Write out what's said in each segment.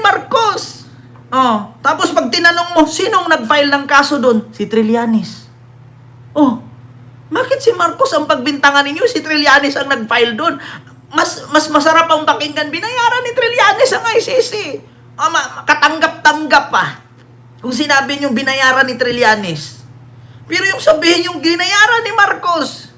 Marcos. Oh, tapos pag tinanong mo, sinong nag-file ng kaso doon? Si Trillanes. Oh, bakit si Marcos ang pagbintangan ninyo? Si Trillanes ang nag-file doon. Mas masarap ang pakinggan. Binayaran ni Trillanes ang ICC. Katanggap-tanggap pa. Kung sinabi niyo binayaran ni Trillanes. Pero yung sabihin yung binayaran ni Marcos.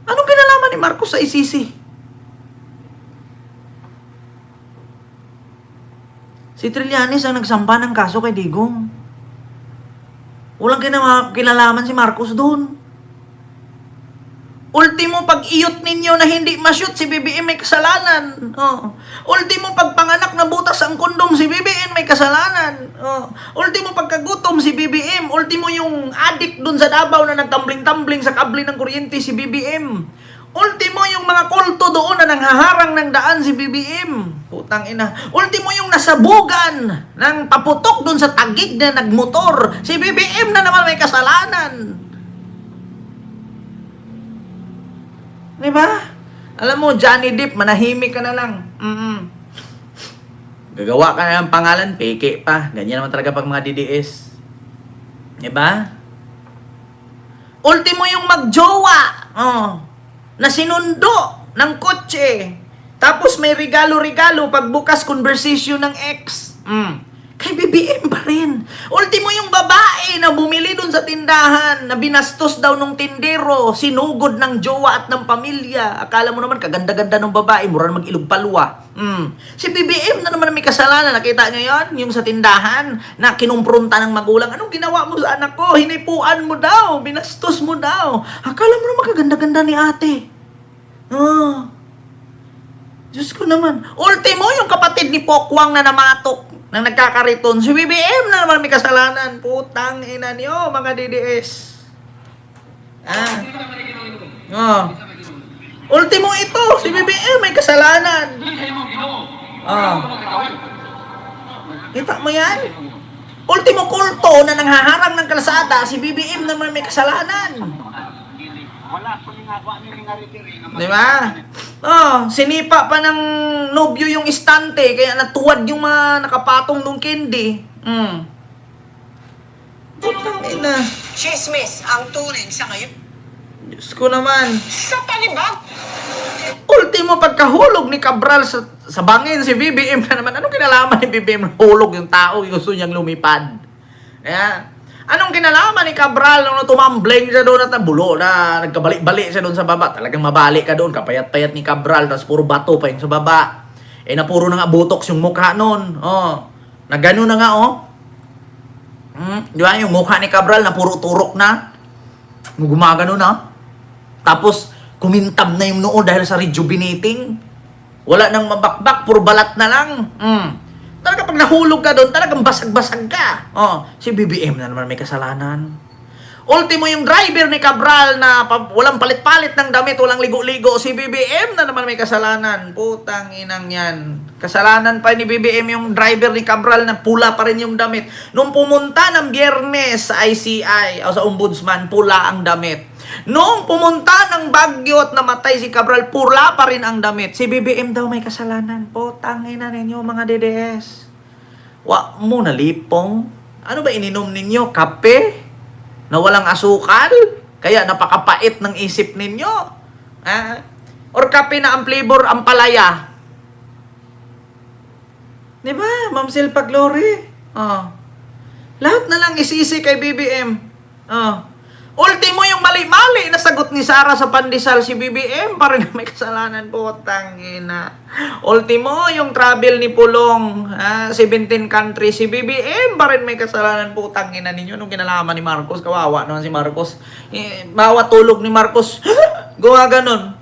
Anong kinalaman ni Marcos sa ICC? Si Trillanes ang nagsampa ng kaso kay Digong. Walang kinalaman si Marcos doon. Ultimo, pag iyot ninyo na hindi ma-shoot, si BBM may kasalanan. Oh. Ultimo, pag panganak na butas ang kondom, si BBM may kasalanan. Oh. Ultimo, pagkagutom, si BBM. Ultimo, yung addict dun sa Davao na nagtambling-tambling sa kable ng kuryente, si BBM. Ultimo, yung mga kulto doon na nanghaharang ng daan, si BBM. Putang ina. Ultimo, yung nasabugan ng paputok dun sa tagig na nagmotor, si BBM na naman may kasalanan. Diba? Alam mo, Johnny Depp, manahimik ka na lang. Gagawa ka na ng pangalan, peke pa. Ganyan naman talaga pag mga DDS. Diba? Ultimo yung magjowa. Na sinundo ng kotse. Tapos may regalo-regalo pagbukas conversation ng ex. Kay BBM pa rin. Ultimo yung babae na bumili dun sa tindahan, na binastos daw nung tindero, sinugod ng jowa at ng pamilya. Akala mo naman, kaganda-ganda ng babae, mura na mag-ilog palwa. Si BBM na naman may kasalanan. Nakita nyo yun? Yung sa tindahan, na kinumpronta ng magulang. Anong ginawa mo sa anak ko? Hinipuan mo daw, binastos mo daw. Akala mo naman, kaganda-ganda ni ate. Diyos ko naman. Ultimo yung kapatid ni Pokwang na namatok nang nagkakariton. Si BBM na naman may kasalanan. Putang ina niyo, mga DDS. Ultimo ito, si BBM may kasalanan. Kita mo yan? Ultimo kulto na nanghaharang ng kalsada, si BBM na naman may kasalanan. Di ba? Sinipa pa ng nobyo yung istante, kaya natuwad yung mga nakapatong nung candy. Putang ina. Chismis ang turing sa ngayon. Diyos ko naman. Sa talibag! Ultimo, pagkahulog ni Cabral sa bangin, si BBM na naman. Anong kinalaman ni BBM? Hulog yung tao, gusto niyang lumipad. Kaya, anong kinalaman ni Cabral nung tumambling siya doon at bulo na nagkabalik-balik siya doon sa baba? Talagang mabalik ka doon, kapayat-payat ni Cabral, tapos puro bato pa yung sa baba. Na puro na nga butox yung mukha noon. Na gano'n na nga, Di ba? Yung mukha ni Cabral na puro turok na. Gumagano na. Tapos, kumintab na yung noo dahil sa rejuvenating. Wala nang mabakbak, puro balat na lang. Talaga pag nahulog ka doon, talagang basag-basag ka. Si BBM na naman may kasalanan. Ultimo yung driver ni Cabral na walang palit-palit ng damit, walang ligo-ligo. Si BBM na naman may kasalanan. Putang inang yan. Kasalanan pa ni BBM yung driver ni Cabral na pula pa rin yung damit. Nung pumunta ng Biyernes sa ICI o sa Ombudsman, pula ang damit. Nung pumunta ng Baguio at namatay si Cabral, pula pa rin ang damit. Si BBM daw may kasalanan. Putang ina ninyo, mga DDS. Wa mo nalipong. Ano ba ininom ninyo? Kape? Na walang asukal? Kaya napakapait ng isip ninyo? Or kape na ang flavor ang palaya? Diba, Ma'am Silpa Glory? Lahat na lang isisi kay BBM. Ultimo yung mali-mali na sagot ni Sara sa pandesal, si BBM pa rin may kasalanan. Putang ina. Ultimo yung travel ni Pulong, 17 countries, si BBM pa rin may kasalanan. Putang ina ninyo nung kinalaman ni Marcos. Kawawa naman si Marcos. Bawat tulog ni Marcos, gawa ganon.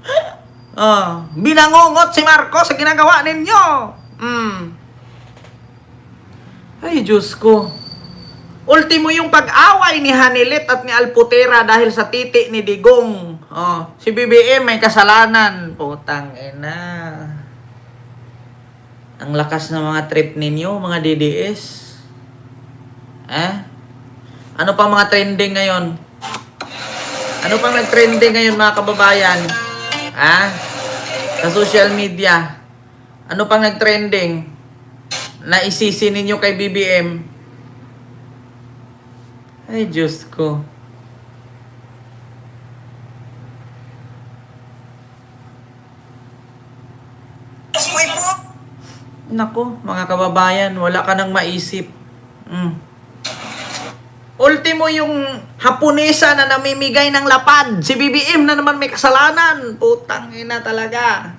Binangungot si Marcos sa ginagawa ninyo. Ay, Diyos ko. Ultimo yung pag-away ni Hanilet at ni Alputera dahil sa titi ni Digong. Si BBM may kasalanan. Putang ina. Ang lakas ng mga trip ninyo, mga DDS. Ano pa mga trending ngayon? Ano pang nag-trending ngayon, mga kababayan? Sa social media. Ano pang nag-trending? na isisi ninyo kay BBM. Ay, Diyos ko. Uy po. Nako, mga kababayan, wala ka nang maisip. Ultimo yung Haponesa na namimigay ng lapad. Si BBM na naman may kasalanan. Putang ina talaga.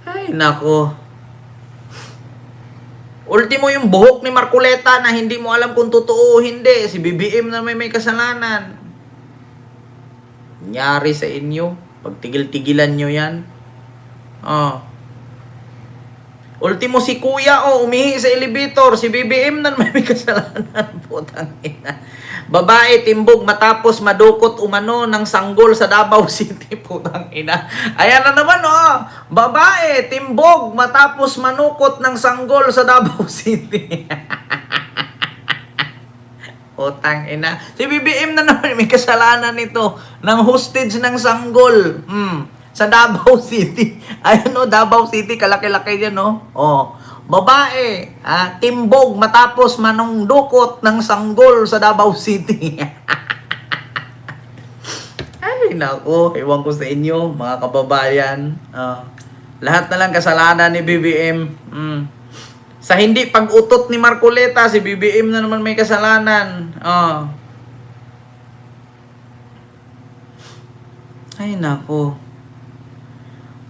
Ay, nako. Ultimo yung buhok ni Marcoleta na hindi mo alam kung totoo o hindi. Si BBM na may kasalanan. Nangyari sa inyo. Pagtigil-tigilan nyo yan. Ultimo si Kuya, umihi sa elevator. Si BBM na may kasalanan. Putang ina. Babae, timbog matapos madukot umano ng sanggol sa Davao City. Putang ina. Ayan na naman, Babae, timbog matapos manukot ng sanggol sa Davao City. Putang ina. Si BBM na naman may kasalanan nito ng hostage ng sanggol. Sa Davao City. Ayun, Davao City, kalaki-laki yan, Babae, timbog matapos manungdukot ng sanggol sa Davao City. Ay, nako, ewan ko sa inyo, mga kababayan. Lahat na lang kasalanan ni BBM. Sa hindi pag-utot ni Marcoleta, si BBM na naman may kasalanan. Ay, nako.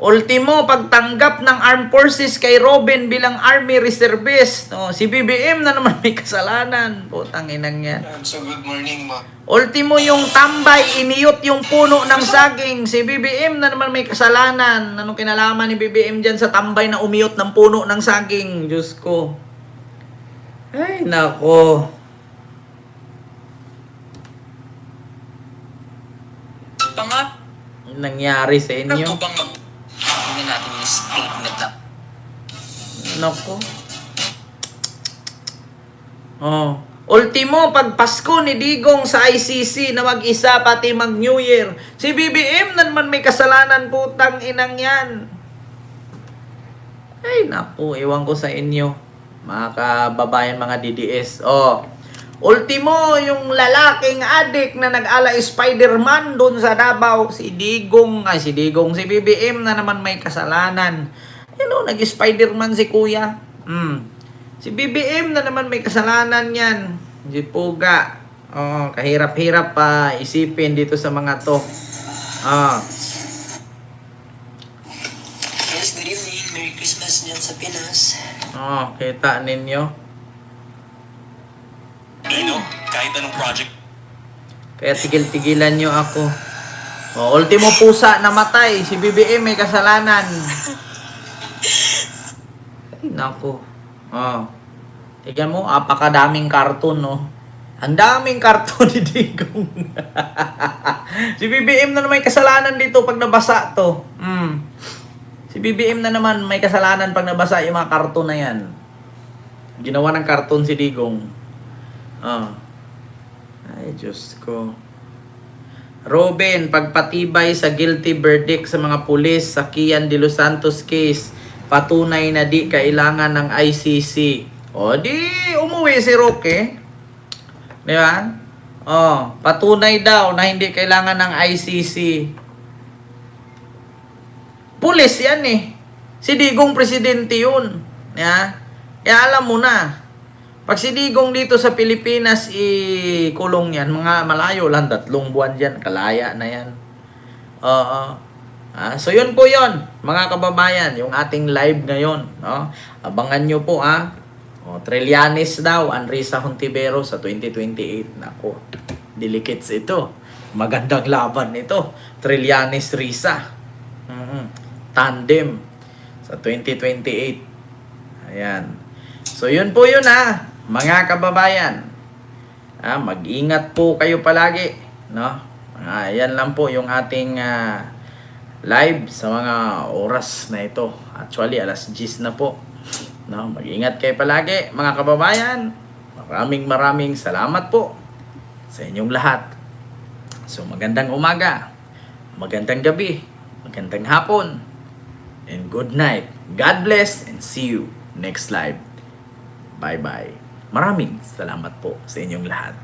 Ultimo, pagtanggap ng Armed Forces kay Robin bilang Army Reservist. Si BBM na naman may kasalanan. Putang inang yan. So good morning, ma. Ultimo, yung tambay, iniyot yung puno ng saging. Si BBM na naman may kasalanan. Anong kinalaman ni BBM dyan sa tambay na umiyot ng puno ng saging? Diyos ko. Ay, nako. Pangat, Nangyari sa inyo. ko bang tingnan natin yung statement na Nako. Ultimo, pag Pasko ni Digong sa ICC na mag-isa pati mag-New Year. Si BBM na naman may kasalanan, putang inang yan. Ay, naku, ewan ko sa inyo. Mga kababayan, mga DDS. Ultimo, yung lalaking adik na nag-ala Spider-Man doon sa Davao. Si BBM na naman may kasalanan. Nag-Spider-Man si Kuya. Si BBM na naman may kasalanan yan. Si Puga. Kahirap-hirap pa isipin dito sa mga to. Yes, good evening. Merry Christmas dyan sa Pinas. Kita ninyo. Kahit anong project. Kaya tigil-tigilan nyo ako. Ultimo pusa namatay. Si BBM may kasalanan. Ay, naku. Tignan mo, apakadaming karton, Ang daming karton ni Digong. Si BBM na naman may kasalanan dito pag nabasa to. Si BBM na naman may kasalanan pag nabasa yung mga karton na yan. Ginawa ng karton si Digong. Ay, Diyos ko. Robin, pagpatibay sa guilty verdict sa mga pulis sa Kian de los Santos case, patunay na di kailangan ng ICC. Di umuwi si Roque. Di ba? Patunay daw na hindi kailangan ng ICC. Pulis yan Si Digong presidente yun. Kaya alam mo na. Pag si Digong dito sa Pilipinas, kulong yan. Mga malayo lang, 3 buwan dyan. Kalaya na yan. So yun po yun, mga kababayan. Yung ating live ngayon. Abangan nyo po, Trillanes daw, Anrisa Hontiveros sa 2028. Nako, delicates ito. Magandang laban nito. Trillanes Risa. Tandem sa 2028. Ayan. So yun po yun mga kababayan. Mag-ingat po kayo palagi, Ayan lang po yung ating live sa mga oras na ito. Actually, 10:00 na po. Mag-ingat kayo palagi, mga kababayan. Maraming salamat po sa inyong lahat. So, magandang umaga, magandang gabi, magandang hapon, and good night. God bless and see you next live. Bye-bye. Maraming salamat po sa inyong lahat.